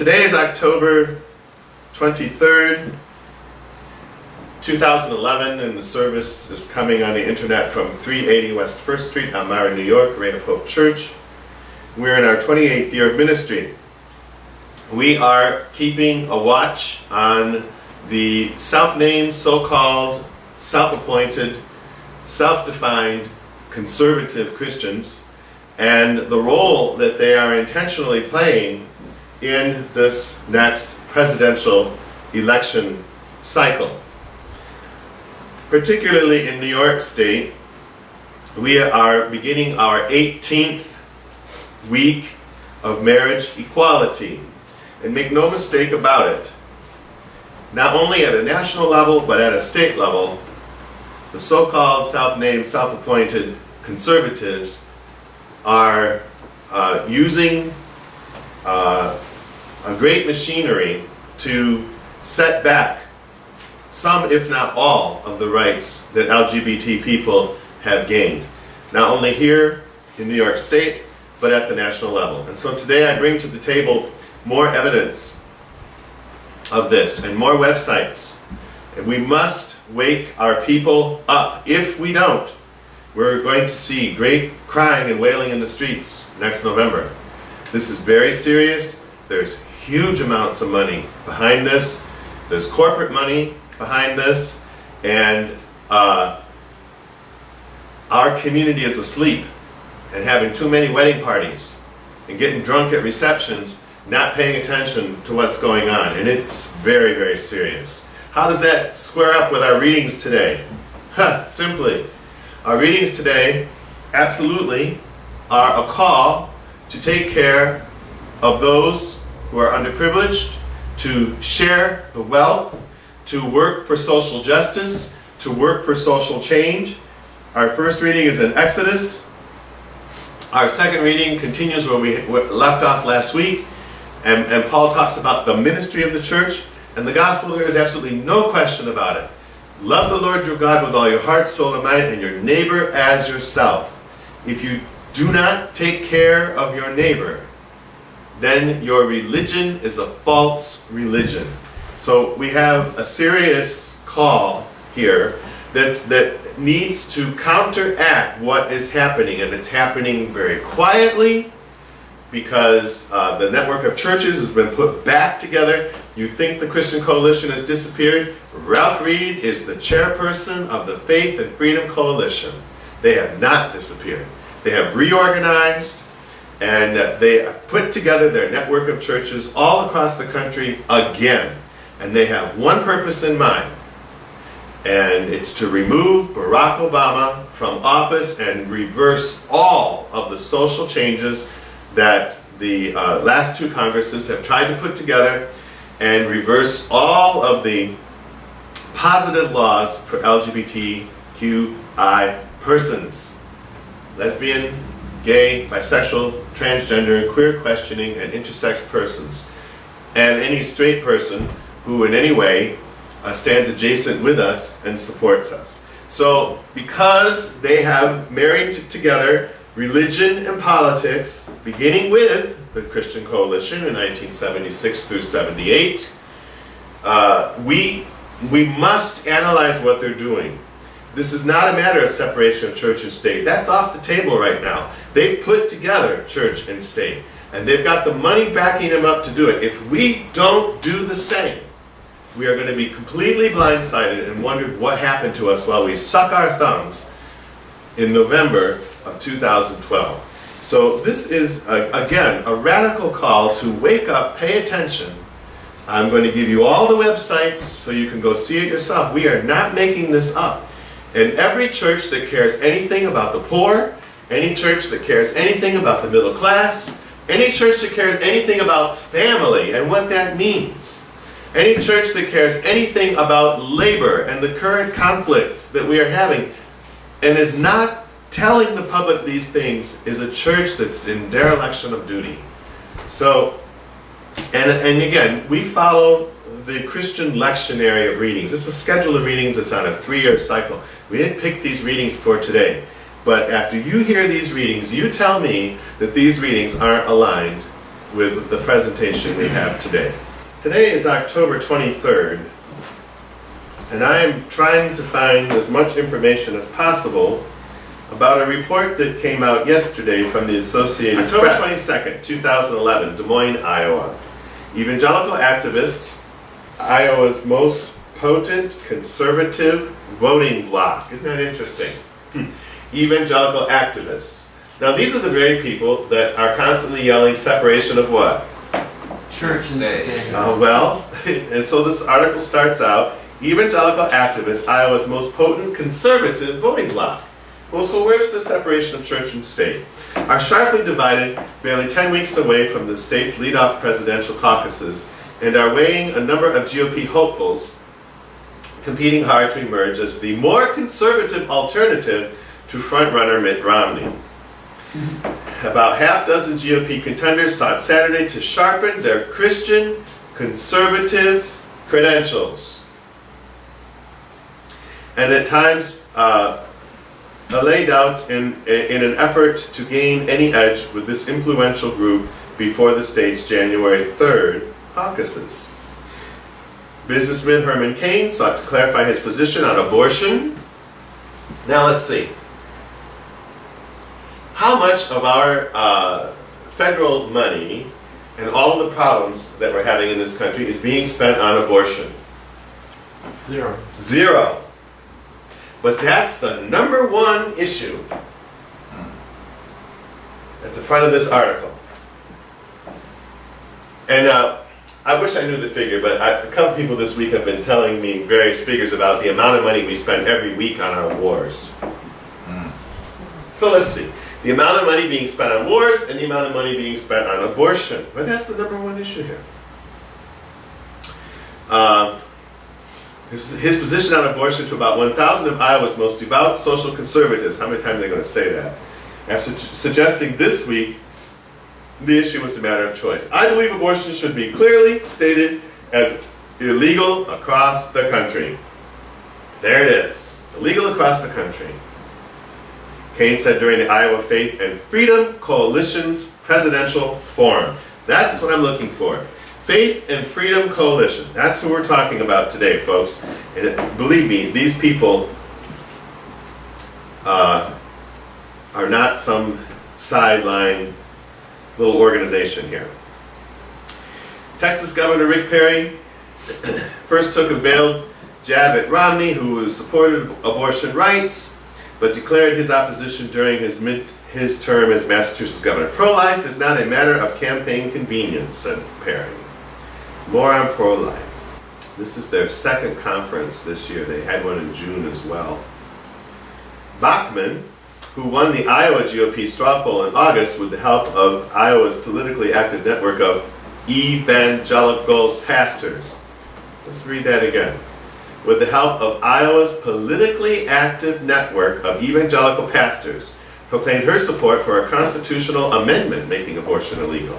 Today is October 23rd, 2011, and the service is coming on the internet from 380 West 1st Street, Elmira, New York, Reign of Hope Church. We're in our 28th year of ministry. We are keeping a watch on the self-named, so-called, self-appointed, self-defined conservative Christians and the role that they are intentionally playing in this next presidential election cycle. Particularly in New York State, we are beginning our 18th week of marriage equality. And make no mistake about it, not only at a national level, but at a state level, the so-called self-named, self-appointed conservatives are using a great machinery to set back some, if not all, of the rights that LGBT people have gained. Not only here in New York State, but at the national level. And so today I bring to the table more evidence of this and more websites. And we must wake our people up. If we don't, we're going to see great crying and wailing in the streets next November. This is very serious. There's huge amounts of money behind this. There's corporate money behind this. And our community is asleep and having too many wedding parties and getting drunk at receptions, not paying attention to what's going on. And it's very, very serious. How does that square up with our readings today? Simply. Our readings today absolutely are a call to take care of those who are underprivileged, to share the wealth, to work for social justice, to work for social change. Our first reading is in Exodus. Our second reading continues where we left off last week, and Paul talks about the ministry of the church, and the gospel there is absolutely no question about it. Love the Lord your God with all your heart, soul, and mind, and your neighbor as yourself. If you do not take care of your neighbor, then your religion is a false religion. So we have a serious call here that needs to counteract what is happening, and it's happening very quietly because the network of churches has been put back together. You think the Christian Coalition has disappeared? Ralph Reed is the chairperson of the Faith and Freedom Coalition. They have not disappeared. They have reorganized, and they have put together their network of churches all across the country again. And they have one purpose in mind, and it's to remove Barack Obama from office and reverse all of the social changes that the last two Congresses have tried to put together, and reverse all of the positive laws for LGBTQI persons. Lesbian, gay, bisexual, transgender, queer questioning, and intersex persons. And any straight person who in any way stands adjacent with us and supports us. So because they have married together religion and politics, beginning with the Christian Coalition in 1976 through 78, we must analyze what they're doing. This is not a matter of separation of church and state. That's off the table right now. They've put together church and state, and they've got the money backing them up to do it. If we don't do the same, we are going to be completely blindsided and wonder what happened to us while we suck our thumbs in November of 2012. So this is, again, a radical call to wake up, pay attention. I'm going to give you all the websites so you can go see it yourself. We are not making this up. And every church that cares anything about the poor, any church that cares anything about the middle class, any church that cares anything about family and what that means, any church that cares anything about labor and the current conflict that we are having and is not telling the public these things is a church that's in dereliction of duty. So, and again, we follow the Christian lectionary of readings. It's a schedule of readings. It's on a 3-year cycle. We didn't pick these readings for today. But after you hear these readings, you tell me that these readings aren't aligned with the presentation we have today. Today is October 23rd, and I am trying to find as much information as possible about a report that came out yesterday from the Associated Press. October 22nd, 2011, Des Moines, Iowa. Evangelical activists, Iowa's most potent conservative voting bloc. Isn't that interesting? Evangelical activists. Now these are the very people that are constantly yelling separation of what? Church and state. Well, and so this article starts out, Evangelical activists, Iowa's most potent conservative voting bloc. Well, so where's the separation of church and state? Are sharply divided, barely 10 weeks away from the state's lead-off presidential caucuses, and are weighing a number of GOP hopefuls, competing hard to emerge as the more conservative alternative to frontrunner Mitt Romney. About half dozen GOP contenders sought Saturday to sharpen their Christian conservative credentials, and at times allay doubts in an effort to gain any edge with this influential group before the state's January 3rd caucuses. Businessman Herman Cain sought to clarify his position on abortion. Now let's see. How much of our federal money and all of the problems that we're having in this country is being spent on abortion? Zero. Zero. But that's the number one issue at the front of this article. And I wish I knew the figure, but a couple people this week have been telling me various figures about the amount of money we spend every week on our wars. So let's see. The amount of money being spent on wars and the amount of money being spent on abortion. But that's the number one issue here. His position on abortion to about 1,000 of Iowa's most devout social conservatives. How many times are they going to say that? After suggesting this week the issue was a matter of choice. I believe abortion should be clearly stated as illegal across the country. There it is. Illegal across the country. Cain said during the Iowa Faith and Freedom Coalition's presidential forum. That's what I'm looking for. Faith and Freedom Coalition. That's who we're talking about today, folks. And believe me, these people are not some sideline little organization here. Texas Governor Rick Perry first took a veiled jab at Romney, who supported abortion rights, but declared his opposition during his term as Massachusetts governor. Pro-life is not a matter of campaign convenience, said Perry. More on pro-life. This is their second conference this year. They had one in June as well. Bachmann, who won the Iowa GOP straw poll in August with the help of Iowa's politically active network of evangelical pastors. Let's read that again. With the help of Iowa's politically active network of evangelical pastors, proclaimed her support for a constitutional amendment making abortion illegal.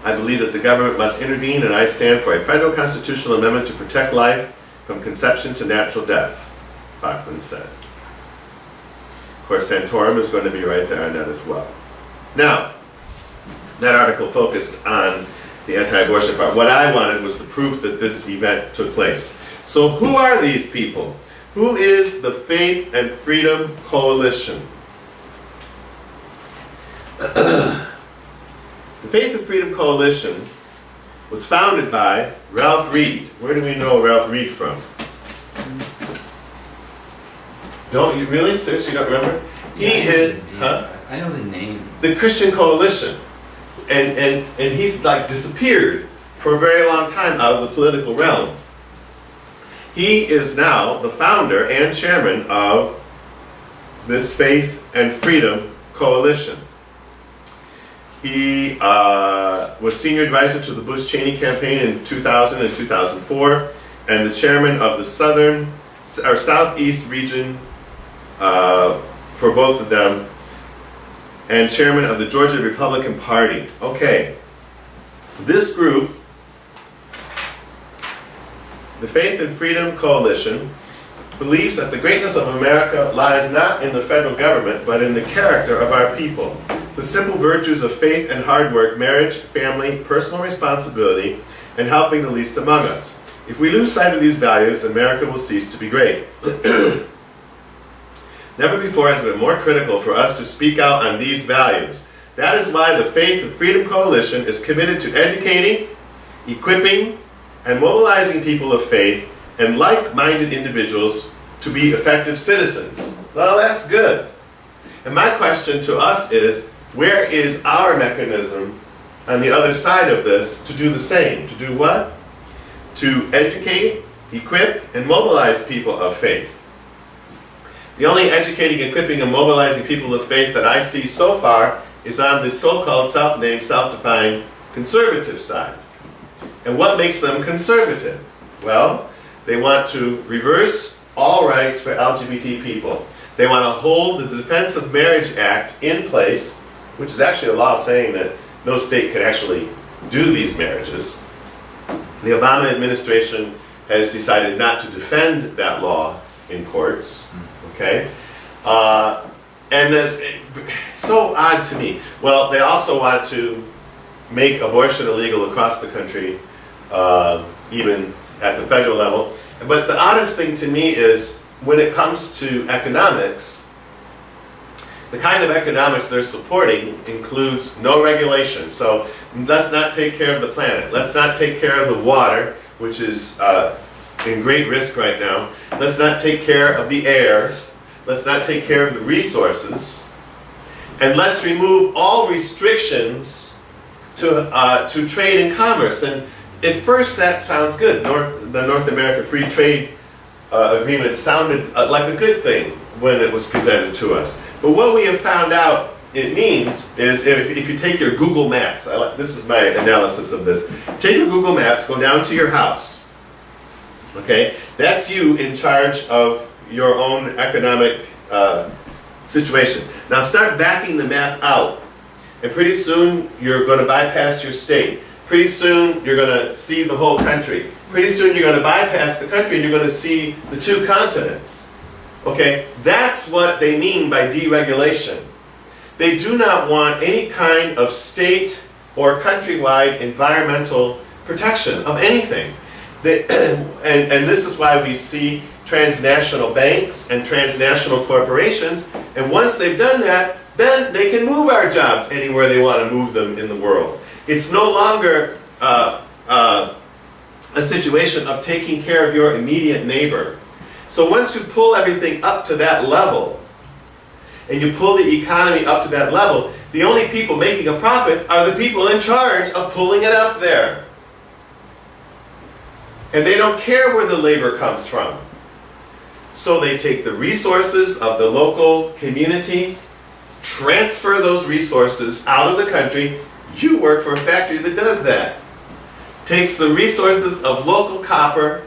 I believe that the government must intervene, and I stand for a federal constitutional amendment to protect life from conception to natural death, Bachmann said. Of course, Santorum is going to be right there on that as well. Now, that article focused on the anti-abortion part. What I wanted was the proof that this event took place. So who are these people? Who is the Faith and Freedom Coalition? The Faith and Freedom Coalition was founded by Ralph Reed. Where do we know Ralph Reed from? Don't you really? Seriously, you don't remember? I know the name. The Christian Coalition. And he's like disappeared for a very long time out of the political realm. He is now the founder and chairman of this Faith and Freedom Coalition. He was senior advisor to the Bush-Cheney campaign in 2000 and 2004, and the chairman of the Southeast region for both of them, and chairman of the Georgia Republican Party. Okay, this group, the Faith and Freedom Coalition, believes that the greatness of America lies not in the federal government, but in the character of our people. the simple virtues of faith and hard work, marriage, family, personal responsibility, and helping the least among us. If we lose sight of these values, America will cease to be great. Never before has it been more critical for us to speak out on these values. That is why the Faith and Freedom Coalition is committed to educating, equipping, and mobilizing people of faith and like-minded individuals to be effective citizens. Well, that's good. And my question to us is, where is our mechanism on the other side of this to do the same? To do what? To educate, equip, and mobilize people of faith. The only educating, equipping, and mobilizing people of faith that I see so far is on the so-called self-named, self-defined conservative side. And what makes them conservative? Well, they want to reverse all rights for LGBT people. They want to hold the Defense of Marriage Act in place, which is actually a law saying that no state can actually do these marriages. The Obama administration has decided not to defend that law in courts. Okay? And it's so odd to me. Well, they also want to make abortion illegal across the country, even at the federal level. But the oddest thing to me is, when it comes to economics, the kind of economics they're supporting includes no regulation. So let's not take care of the planet. Let's not take care of the water, which is in great risk right now. Let's not take care of the air. Let's not take care of the resources. And let's remove all restrictions to trade and commerce. And at first that sounds good. The North America Free Trade Agreement sounded like a good thing when it was presented to us. But what we have found out it means is, if you take your Google Maps, this is my analysis of this, take your Google Maps, go down to your house. Okay? That's you in charge of your own economic situation. Now start backing the map out, and pretty soon you're going to bypass your state. Pretty soon you're going to see the whole country. Pretty soon you're going to bypass the country and you're going to see the two continents. Okay? That's what they mean by deregulation. They do not want any kind of state or countrywide environmental protection of anything. And this is why we see transnational banks and transnational corporations, and once they've done that, then they can move our jobs anywhere they want to move them in the world. It's no longer a situation of taking care of your immediate neighbor. So once you pull everything up to that level, and you pull the economy up to that level, the only people making a profit are the people in charge of pulling it up there. And they don't care where the labor comes from. So they take the resources of the local community, transfer those resources out of the country. You work for a factory that does that. Takes the resources of local copper,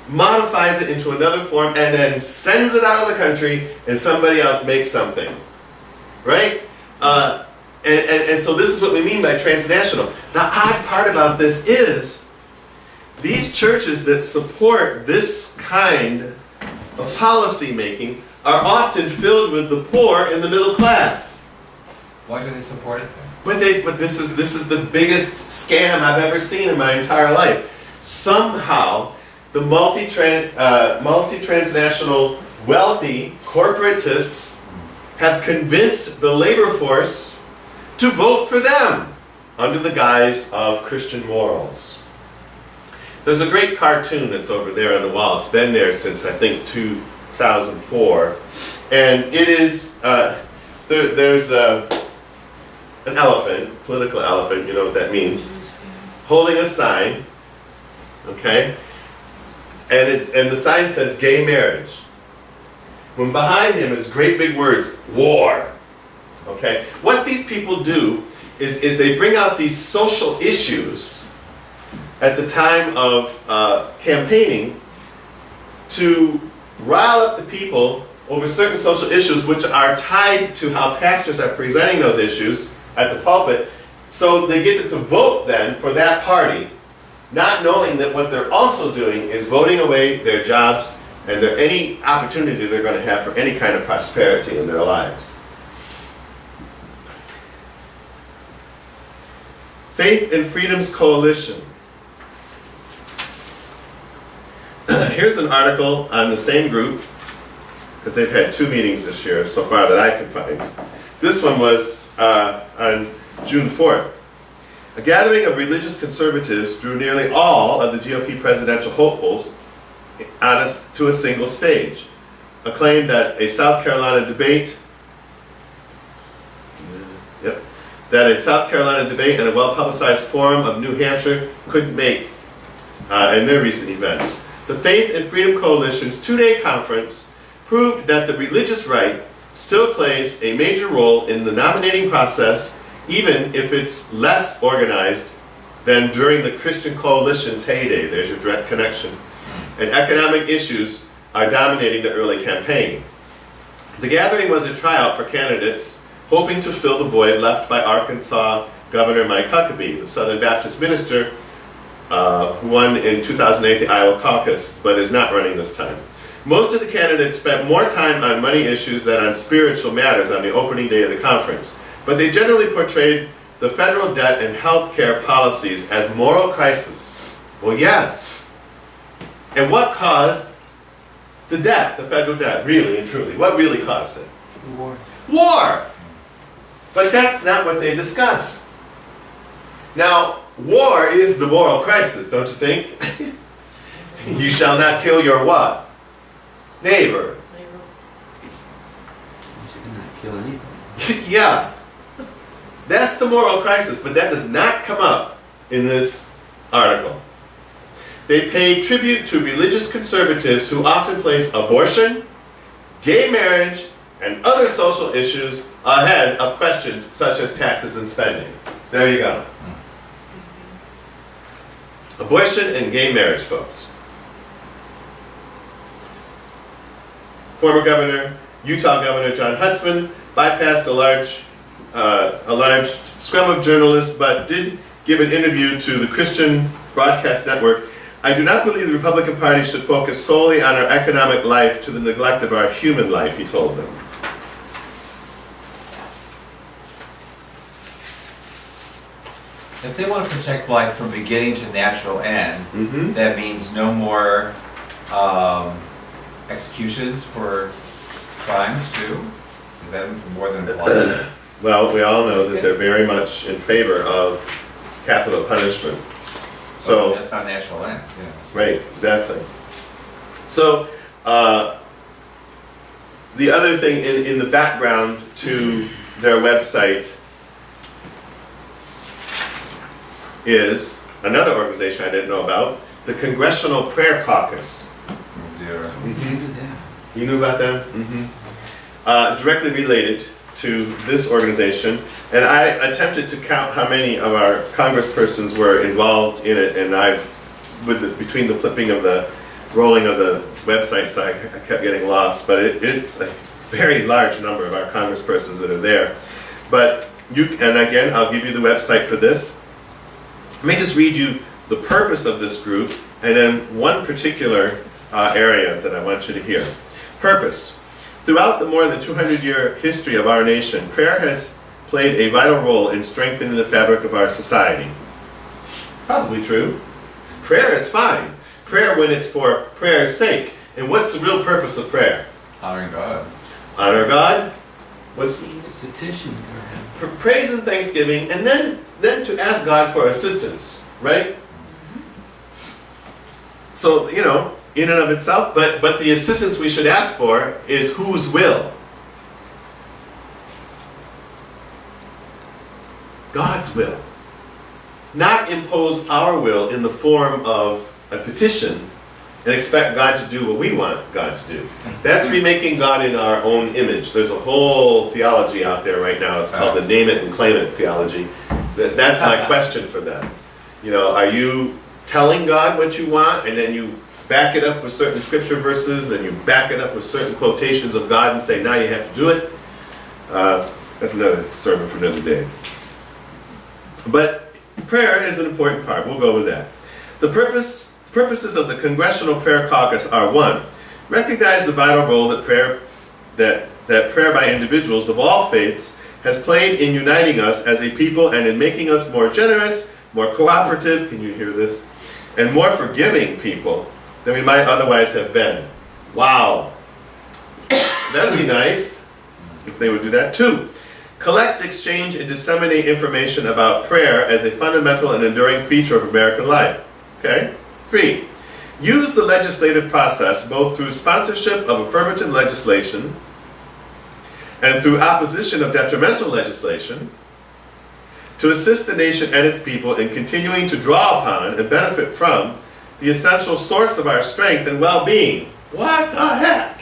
modifies it into another form, and then sends it out of the country, and somebody else makes something. Right? And so this is what we mean by transnational. The odd part about this is, these churches that support this kind of policy making are often filled with the poor and the middle class. Why do they support it then? But this is the biggest scam I've ever seen in my entire life. Somehow, the multi-transnational wealthy corporatists have convinced the labor force to vote for them under the guise of Christian morals. There's a great cartoon that's over there on the wall. It's been there since, I think, 2004. And it is, there's an elephant, political elephant, you know what that means, holding a sign, okay? And the sign says gay marriage. When behind him is great big words, war. Okay? What these people do is they bring out these social issues at the time of campaigning to rile up the people over certain social issues which are tied to how pastors are presenting those issues at the pulpit. So they get them to vote then for that party, not knowing that what they're also doing is voting away their jobs and any opportunity they're going to have for any kind of prosperity in their lives. Faith and Freedoms Coalition. Here's an article on the same group, because they've had 2 meetings this year so far that I can find. This one was on June 4th. A gathering of religious conservatives drew nearly all of the GOP presidential hopefuls to a single stage. A claim that a South Carolina debate and a well-publicized forum of New Hampshire couldn't make in their recent events. The Faith and Freedom Coalition's 2-day conference proved that the religious right still plays a major role in the nominating process, even if it's less organized than during the Christian Coalition's heyday. There's your direct connection. And economic issues are dominating the early campaign. The gathering was a tryout for candidates hoping to fill the void left by Arkansas Governor Mike Huckabee, the Southern Baptist minister who won in 2008 the Iowa caucus, but is not running this time. Most of the candidates spent more time on money issues than on spiritual matters on the opening day of the conference, but they generally portrayed the federal debt and health care policies as moral crisis. Well, yes. And what caused the debt, the federal debt, really and truly? What really caused it? Wars. War! But that's not what they discussed. Now, war is the moral crisis, don't you think? You shall not kill your what? Neighbor. You should not kill anybody. Yeah. That's the moral crisis, but that does not come up in this article. They paid tribute to religious conservatives who often place abortion, gay marriage, and other social issues ahead of questions such as taxes and spending. There you go. Abortion and gay marriage, folks. Former Utah Governor John Huntsman bypassed a large scrum of journalists, but did give an interview to the Christian Broadcast Network. I do not believe the Republican Party should focus solely on our economic life to the neglect of our human life, he told them. If they want to protect life from beginning to natural end, Mm-hmm. that means no more executions for crimes too? Is that more than implied? Well, we all know that they're very much in favor of capital punishment. So that's not natural end. Yeah. right, exactly. So the other thing in the background to their website is another organization I didn't know about, the Congressional Prayer Caucus. Oh dear. You knew about them? Directly related to this organization, and I attempted to count how many of our congresspersons were involved in it, and between the flipping of the rolling of the website, so I kept getting lost, but it's a very large number of our congresspersons that are there. But and again, I'll give you the website for this. Let me just read you the purpose of this group, and then one particular area that I want you to hear. Purpose. Throughout the more than 200-year history of our nation, prayer has played a vital role in strengthening the fabric of our society. Probably true. Prayer is fine. Prayer when it's for prayer's sake. And what's the real purpose of prayer? Honoring God. Honor God. What's Petition. praise and thanksgiving, and then to ask God for assistance, right? So, you know, in and of itself, but the assistance we should ask for is whose will? God's will. Not impose our will in the form of a petition and expect God to do what we want God to do. That's remaking God in our own image. There's a whole theology out there right now. It's called the name it and claim it theology. That's my question for them. You know, are you telling God what you want, and then you back it up with certain scripture verses, and you back it up with certain quotations of God and say, now you have to do it? That's another sermon for another day. But prayer is an important part. We'll go with that. The purposes of the Congressional Prayer Caucus are: 1, recognize the vital role that prayer by individuals of all faiths has played in uniting us as a people and in making us more generous, more cooperative, can you hear this? And more forgiving people than we might otherwise have been. Wow. That'd be nice if they would do that. 2, collect, exchange, and disseminate information about prayer as a fundamental and enduring feature of American life. Okay? 3, use the legislative process both through sponsorship of affirmative legislation and through opposition of detrimental legislation to assist the nation and its people in continuing to draw upon and benefit from the essential source of our strength and well-being. What the heck?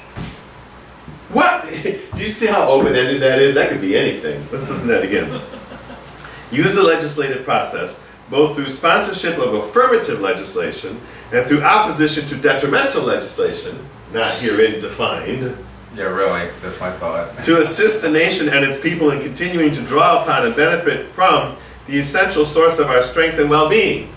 What? Do you see how open-ended that is? That could be anything. Let's listen to that again. Use the legislative process both through sponsorship of affirmative legislation and through opposition to detrimental legislation, not herein defined, Yeah, really, that's my thought. to assist the nation and its people in continuing to draw upon and benefit from the essential source of our strength and well-being.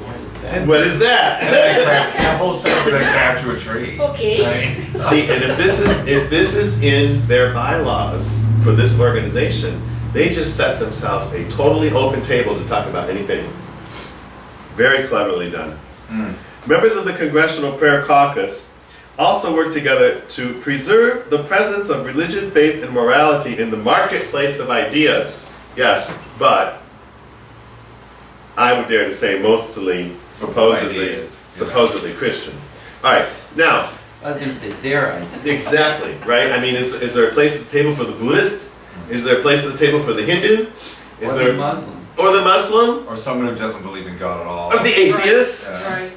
What is that? What is that? That whole sentence is grabbed to a tree. Okay. Right? See, and if this is in their bylaws for this organization, they just set themselves a totally open table to talk about anything. Very cleverly done. Mm. Members of the Congressional Prayer Caucus also work together to preserve the presence of religion, faith, and morality in the marketplace of ideas. Yes, but I would dare to say supposedly Christian. All right, now, I was going to say their identity. exactly, right? I mean, is there a place at the table for the Buddhist? Is there a place at the table for the Hindu? Is Or there the Muslim. or the Muslim? Or someone who doesn't believe in God at all. Or the atheist? Yeah. Right.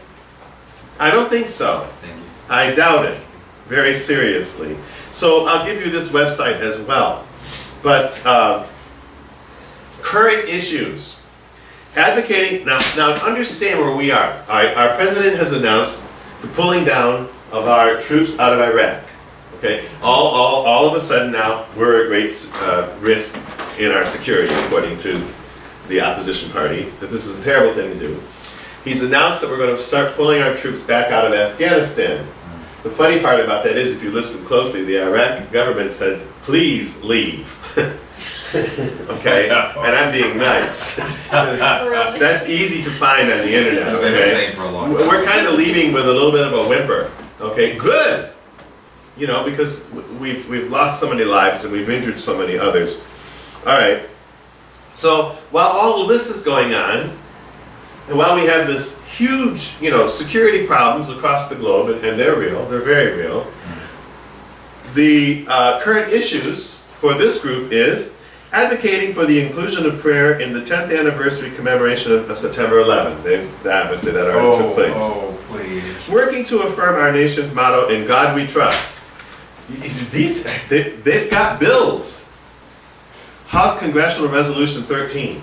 I don't think so. Thank you. I doubt it, very seriously. So I'll give you this website as well. But current issues. Advocating, now understand where we are. Our president has announced the pulling down of our troops out of Iraq. Okay, all of a sudden now we're at great risk in our security, according to the opposition party, that this is a terrible thing to do. He's announced that we're going to start pulling our troops back out of Afghanistan. The funny part about that is, if you listen closely, the Iraqi government said, please leave. Okay, and I'm being nice. Really? That's easy to find on the internet, That's what I've been okay? saying for a long time. We're kind of leaving with a little bit of a whimper. Okay, good. You know, because we've lost so many lives and we've injured so many others. All right. So while all of this is going on, and while we have this huge, security problems across the globe, and they're real, they're very real, the current issues for this group is advocating for the inclusion of prayer in the 10th anniversary commemoration of September 11th. Obviously that already took place. Oh, please. Working to affirm our nation's motto, "In God We Trust." They've got bills. House Congressional Resolution 13.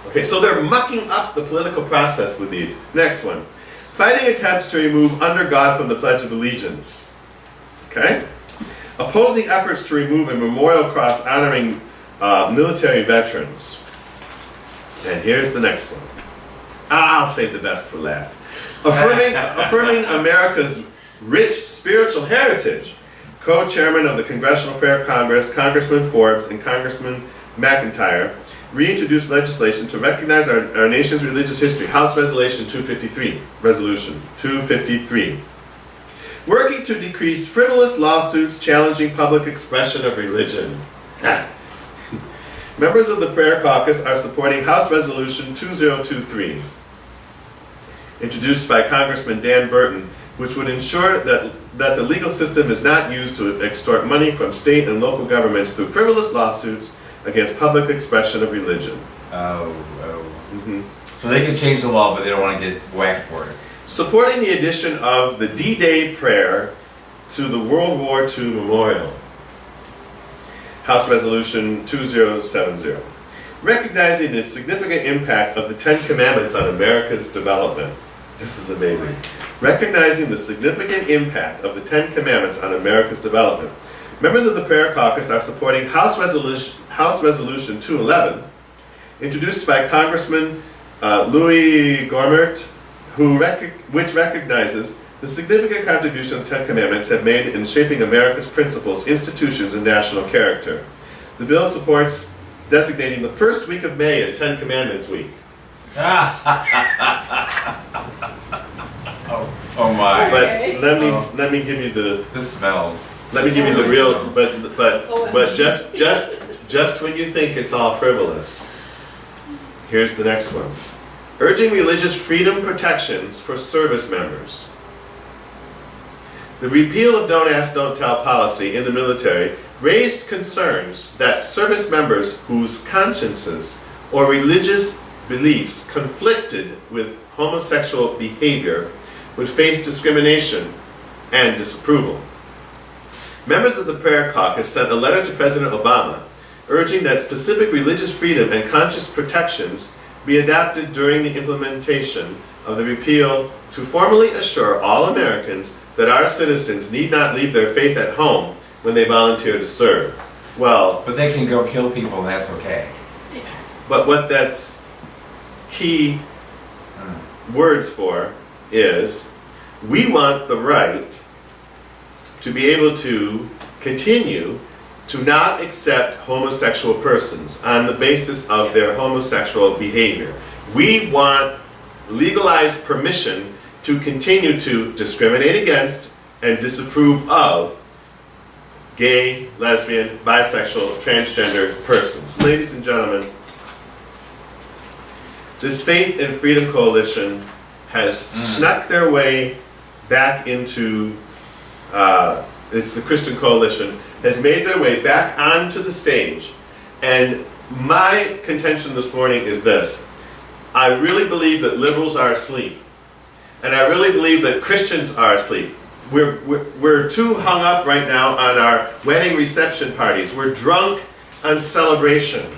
Okay, so they're mucking up the political process with these. Next one. Fighting attempts to remove "under God" from the Pledge of Allegiance. Okay? Opposing efforts to remove a memorial cross honoring military veterans. And here's the next one. I'll save the best for last. Affirming America's rich spiritual heritage. Co-chairman of the Congressional Prayer Congress, Congressman Forbes and Congressman McIntyre, reintroduced legislation to recognize our nation's religious history. House Resolution 253. Resolution 253. Working to decrease frivolous lawsuits challenging public expression of religion. Members of the Prayer Caucus are supporting House Resolution 2023, introduced by Congressman Dan Burton, which would ensure that the legal system is not used to extort money from state and local governments through frivolous lawsuits against public expression of religion. Oh. Mhm. So they can change the law, but they don't want to get whacked for it. Supporting the addition of the D-Day prayer to the World War II Memorial. House Resolution 2070. Recognizing the significant impact of the Ten Commandments on America's development. This is amazing. Recognizing the significant impact of the Ten Commandments on America's development. Members of the Prayer Caucus are supporting House Resolution 211, introduced by Congressman Louis Gohmert, which recognizes the significant contribution the Ten Commandments have made in shaping America's principles, institutions, and national character. The bill supports designating the first week of May as 10 Commandments Week. Oh my. But Okay. let me give you the This smells. let me give you the real. OMG. But just when you think it's all frivolous, here's the next one: urging religious freedom protections for service members. The repeal of Don't Ask, Don't Tell policy in the military raised concerns that service members whose consciences or religious beliefs conflicted with homosexual behavior would face discrimination and disapproval. Members of the Prayer Caucus sent a letter to President Obama urging that specific religious freedom and conscience protections be adopted during the implementation of the repeal to formally assure all Americans that our citizens need not leave their faith at home when they volunteer to serve. Well, But they can go kill people and that's okay. but what that's key words for is we want the right to be able to continue to not accept homosexual persons on the basis of their homosexual behavior. We want legalized permission to continue to discriminate against and disapprove of gay, lesbian, bisexual, transgender persons. Ladies and gentlemen, this Faith and Freedom Coalition has snuck their way back into, it's the Christian Coalition, has made their way back onto the stage. And my contention this morning is this: I really believe that liberals are asleep. And I really believe that Christians are asleep. We're too hung up right now on our wedding reception parties. We're drunk on celebration.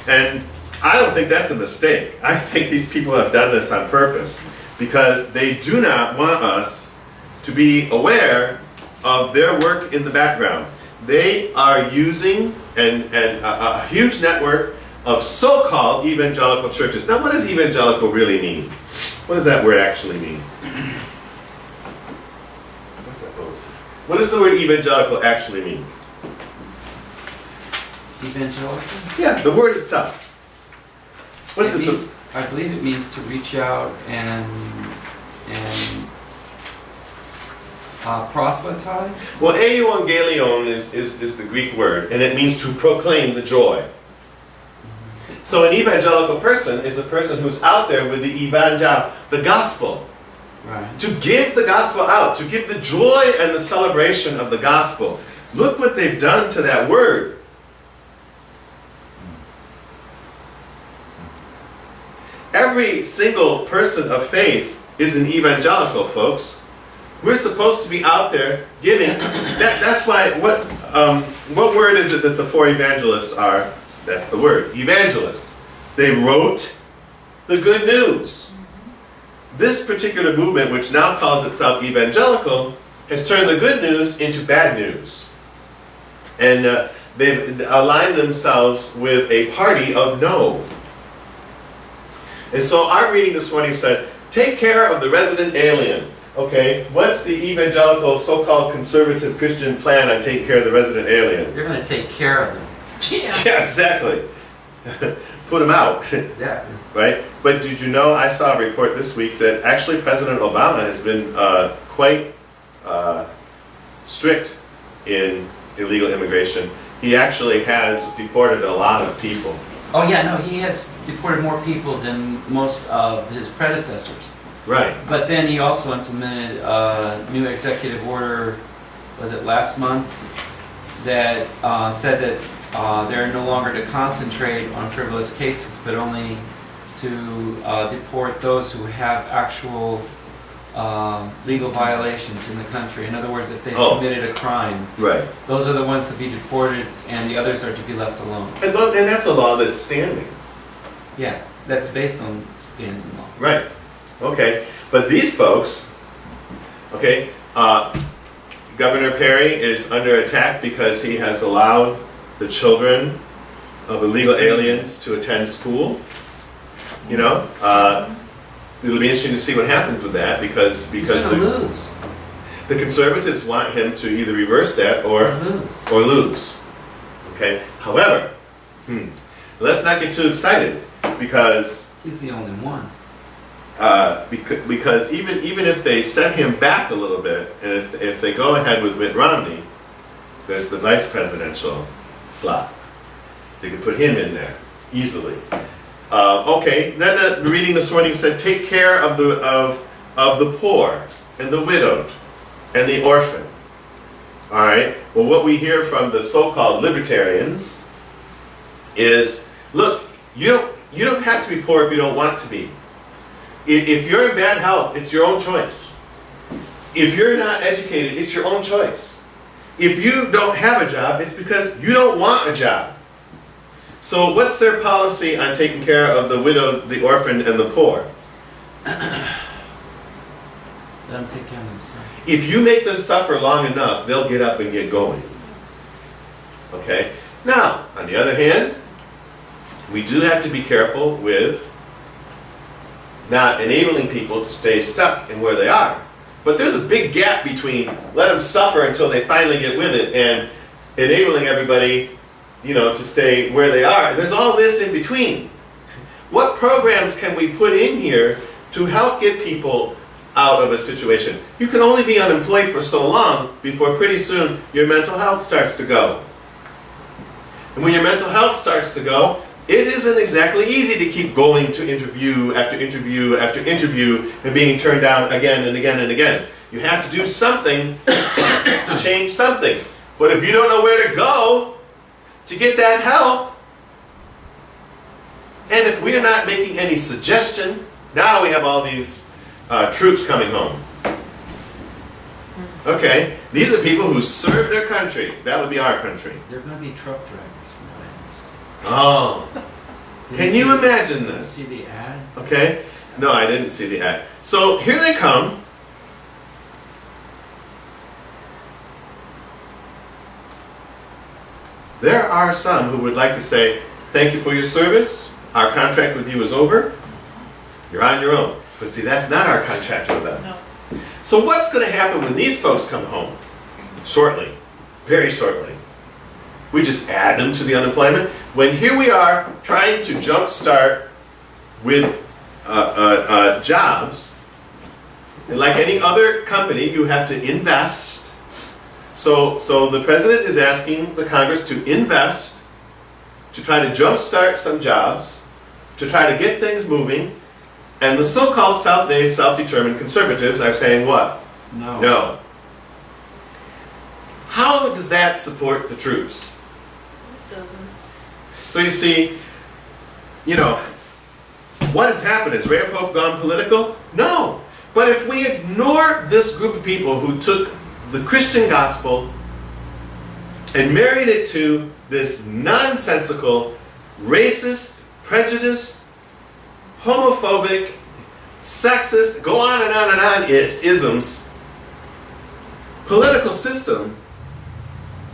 And I don't think that's a mistake. I think these people have done this on purpose because they do not want us to be aware of their work in the background. They are using a huge network of so-called evangelical churches. Now, what does evangelical really mean? What does that word actually mean? What's that word? What does the word evangelical actually mean? Evangelical? Yeah, the word itself. What's It this? means- I believe it means to reach out and proselytize. Well, euangelion is the Greek word, and it means to proclaim the joy. So an evangelical person is a person who's out there with the gospel. Right. To give the gospel out, to give the joy and the celebration of the gospel. Look what they've done to that word. Every single person of faith is an evangelical, folks. We're supposed to be out there giving. That's why, what word is it that the four evangelists are? That's the word, evangelists. They wrote the good news. This particular movement, which now calls itself evangelical, has turned the good news into bad news. And they've aligned themselves with a party of no. And so our reading this morning said, take care of the resident alien. Okay, what's the evangelical, so-called conservative Christian plan on taking care of the resident alien? You're going to take care of them. Yeah. Yeah, exactly. Put them out, Exactly. right? But did you know, I saw a report this week that actually President Obama has been quite strict in illegal immigration. He actually has deported a lot of people. Oh yeah, no, he has deported more people than most of his predecessors. Right. But then he also implemented a new executive order, was it last month, that said that they're no longer to concentrate on frivolous cases, but only to deport those who have actual legal violations in the country. In other words, if they committed a crime, Right. those are the ones to be deported, and the others are to be left alone. And that's a law that's standing. Yeah, that's based on standing law. Right. Okay. But these folks, okay, Governor Perry is under attack because he has allowed the children of illegal aliens to attend school. You know, it'll be interesting to see what happens with that because He's gonna lose. the conservatives want him to either reverse that or lose. Okay. However, Let's not get too excited, because He's the only one. because even if they set him back a little bit, and if they go ahead with Mitt Romney, there's the vice presidential slot. They could put him in there easily. Okay, then the reading this morning said, take care of the poor and the widowed and the orphan. All right. Well, what we hear from the so-called libertarians is, look, you don't have to be poor if you don't want to be. If you're in bad health, it's your own choice. If you're not educated, it's your own choice. If you don't have a job, it's because you don't want a job. So what's their policy on taking care of the widowed, the orphan, and the poor? Let them take care of themselves. If you make them suffer long enough, they'll get up and get going. Okay? Now, on the other hand, we do have to be careful with not enabling people to stay stuck in where they are. But there's a big gap between let them suffer until they finally get with it and enabling everybody, to stay where they are. There's all this in between. What programs can we put in here to help get people out of a situation? You can only be unemployed for so long before pretty soon your mental health starts to go. And when your mental health starts to go, it isn't exactly easy to keep going to interview after interview after interview and being turned down again and again and again. You have to do something to change something. But if you don't know where to go to get that help, and if we are not making any suggestion, now we have all these troops coming home. Okay, these are people who serve their country. That would be our country. They're going to be truck drivers, from what Oh, can you imagine I understand. this? See the ad? Okay, no, I didn't see the ad. So here they come. There are some who would like to say, thank you for your service. Our contract with you is over. You're on your own. But see, that's not our contract with them. No. So what's going to happen when these folks come home? Shortly, very shortly. We just add them to the unemployment. When here we are trying to jumpstart with jobs, and like any other company, you have to invest. So the president is asking the Congress to invest, to try to jumpstart some jobs, to try to get things moving, and the so-called self-named, self-determined conservatives are saying what? No. No. How does that support the troops? Doesn't. So you see, what has happened? Has Ray of Hope gone political? No. But if we ignore this group of people who took the Christian gospel and married it to this nonsensical, racist, prejudiced, homophobic, sexist, go on and on and on, isms, political system,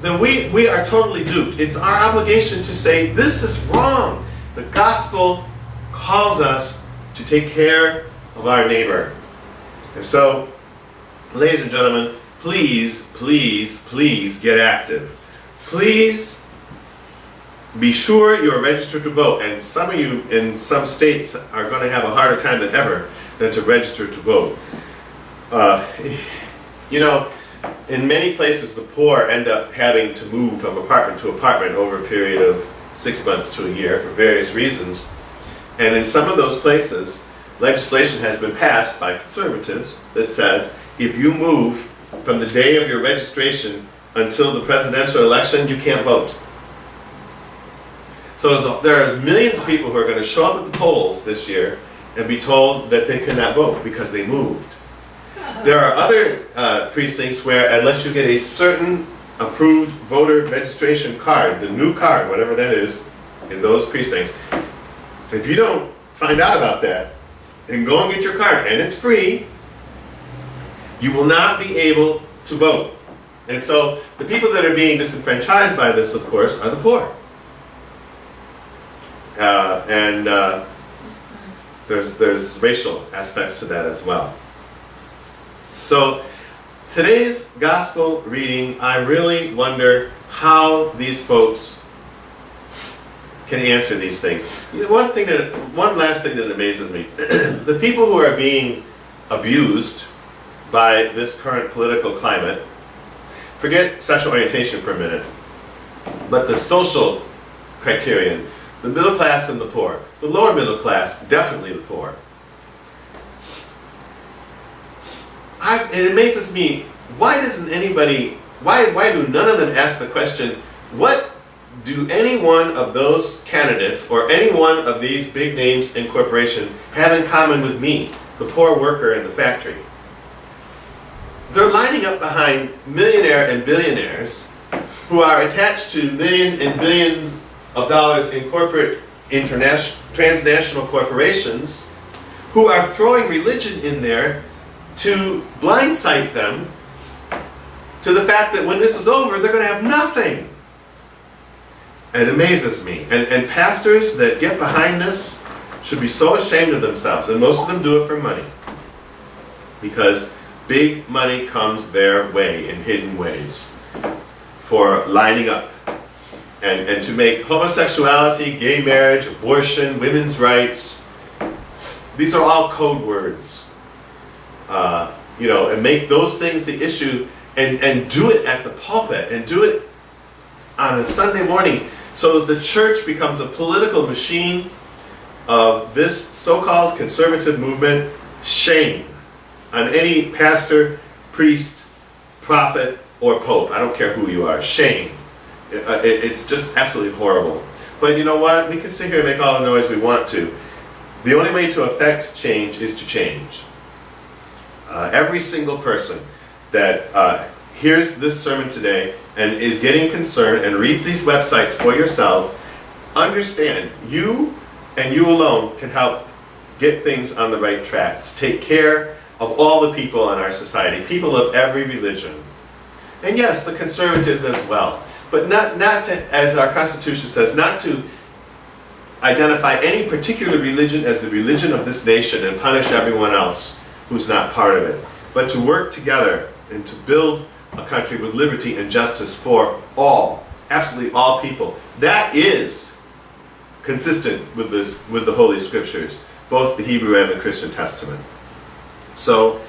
then we are totally duped. It's our obligation to say, this is wrong. The gospel calls us to take care of our neighbor. And so, ladies and gentlemen, please, please, please get active. Please be sure you are registered to vote. And some of you in some states are going to have a harder time than ever than to register to vote. In many places the poor end up having to move from apartment to apartment over a period of 6 months to a year for various reasons. And in some of those places, legislation has been passed by conservatives that says if you move from the day of your registration until the presidential election, you can't vote. So there are millions of people who are going to show up at the polls this year and be told that they cannot vote because they moved. There are other precincts where unless you get a certain approved voter registration card, the new card, whatever that is, in those precincts, if you don't find out about that and go and get your card, and it's free, you will not be able to vote. And so the people that are being disenfranchised by this, of course, are the poor. There's racial aspects to that as well. So today's gospel reading, I really wonder how these folks can answer these things. One last thing that amazes me, the people who are being abused by this current political climate, forget sexual orientation for a minute, but the social criterion, the middle class and the poor, the lower middle class, definitely the poor. It amazes me, why do none of them ask the question, what do any one of those candidates or any one of these big names in corporation have in common with me, the poor worker in the factory? They're lining up behind millionaire and billionaires who are attached to millions and billions of dollars in corporate transnational corporations, who are throwing religion in there to blindsight them to the fact that when this is over, they're going to have nothing. It amazes me. And pastors that get behind this should be so ashamed of themselves, and most of them do it for money. Because big money comes their way in hidden ways for lining up and to make homosexuality, gay marriage, abortion, women's rights, these are all code words. And make those things the issue and do it at the pulpit and do it on a Sunday morning so that the church becomes a political machine of this so-called conservative movement. Shame on any pastor, priest, prophet, or pope. I don't care who you are. Shame. It's just absolutely horrible. But you know what? We can sit here and make all the noise we want to. The only way to affect change is to change. Every single person that hears this sermon today and is getting concerned and reads these websites for yourself, understand you and you alone can help get things on the right track, to take care of all the people in our society, people of every religion. And yes, the conservatives as well. But not to, as our Constitution says, not to identify any particular religion as the religion of this nation and punish everyone else who's not part of it, but to work together and to build a country with liberty and justice for all, absolutely all people. That is consistent with the Holy Scriptures, both the Hebrew and the Christian Testament. So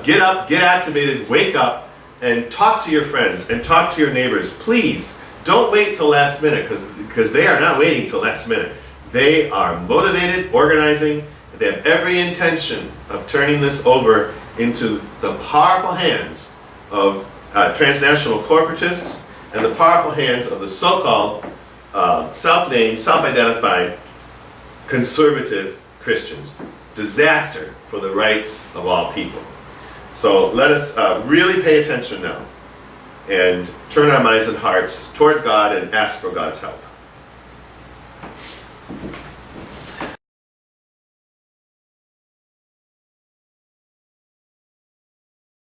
get up, get activated, wake up, and talk to your friends and talk to your neighbors. Please don't wait till last minute, because they are not waiting till last minute. They are motivated, organizing. They have every intention of turning this over into the powerful hands of transnational corporatists and the powerful hands of the so-called self-named, self-identified conservative Christians. Disaster for the rights of all people. So let us really pay attention now and turn our minds and hearts towards God and ask for God's help.